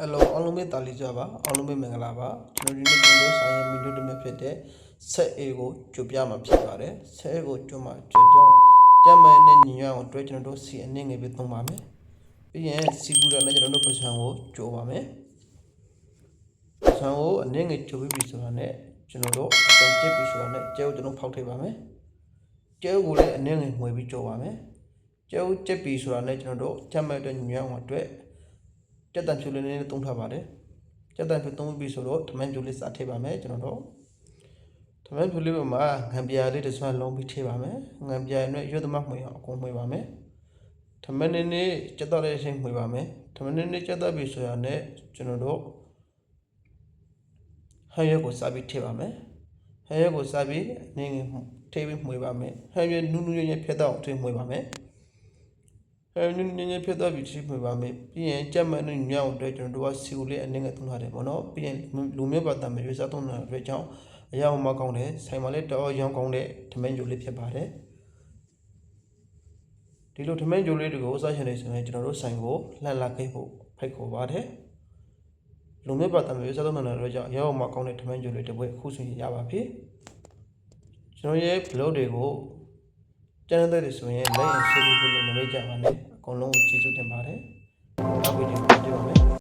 Hello အားလုံးပဲတာလီကြပါအားလုံးပဲမင်္ဂလာပါကျွန်တော်ဒီနေ့ကျွန်တော်ဆိုင်ရာမီဒီယိုတစ်မျိုးဖြစ်တဲ့ဆက် A ကိုကြိုပြမှာဖြစ်ပါတယ်ဆက် A ကိုကြိုမှာကြောင့်ကျမ်းမာတဲ့ညီညွတ်အောင်အတွက်ကျွန်တော်တို့စီအနေငယ်ပဲသုံးပါမယ်ပြီးရင်စီပူတာနဲ့ကျွန်တော်တို့ပစံကိုကြိုပါမယ်ပစံကိုအနေငယ်ကြိုပြီးပြီဆိုတာနဲ့ကျွန်တော်တို့အတန်ကျစ်ပြီဆိုတာနဲ့ကျဲကိုကျွန်တော်ဖောက်ထည့်ပါမယ်ကျဲကိုလည်းအနေငယ်မှွေပြီးကြိုပါမယ်ကျဲကိုကျက်ပြီဆိုတာနဲ့ကျွန်တော်တို့ကျမ်းမာတဲ့ညီညွတ်အောင်အတွက်ကျက်တန်ဖြူလေးနဲ့သုံးထားပါတယ်ကျက်တန်ဖြူသုံးပြီးဆိုတော့ထမင်းဖြူလေးစထည့်ပါမယ်ကျွန်တော်တို့ထမင်းဖြူလေးမှာငံပြာလေးတစ်စွမ်းလုံးပြီးထည့်ပါမယ်ငံပြာနဲ့ရွက်သမမှွေအောင်အကုန်မှွေပါမယ်ထမင်းနေကျက်တော့တဲ့အချိန်မှွေပါမယ်ထမင်းနေကျက်တော့ပြီဆိုရနဲ့ကျွန်တော်တို့ဟန်ရွက်ကိုစပြီးထည့်ပါမယ်ဟန်ရွက်ကိုစပြီးနေထည့်ပြီးမှွေပါမယ်ဟန်ရွက်နူးနူးရဖြတ်တော့ထည့်မှွေပါမယ်နင်းနေဖြစ်တော့ပြီးရှိမှပါမယ်ပြီးရင်ကြက်မနဲ့ညောင်းအတွက်ကျွန်တော်တို့ကစီကိုလေးအနေနဲ့သုံးထားတယ်ပေါ့နော်ပြီးရင်လူမျိုးပါတမ်းရွေးစားသုံးတဲ့အတွက်ကြောင့်အရာမကောင်းတဲ့ဆိုင်မှာလည်းတော်ရောင်းကောင်းတဲ့ထမင်းကြိုလေးဖြစ်ပါတယ်ဒီလိုထမင်းကြိုလေးတွေကိုစားရှင်နေဆိုရင်ကျွန်တော်တို့ဆိုင်ကိုလှန်လာခဲ့ဖို့ဖိတ်ခေါ်ပါတယ်လူမျိုးပါတမ်းရွေးစားသုံးတဲ့အတွက်ကြောင့်အရာမကောင်းတဲ့ထမင်းကြိုလေးတစ်ပွဲအခုဆိုရင်ရပါပြီကျွန်တော်ရဲ့ blog တွေကိုကျန်တဲ့ဆိုရင် like and share လုပ်လို့မမေ့ကြပါနဲ့အကုန်လုံးကိုကျေးဇူးတင်ပါတယ်နောက်ဗီဒီယိုမှာတွေ့ပါမယ်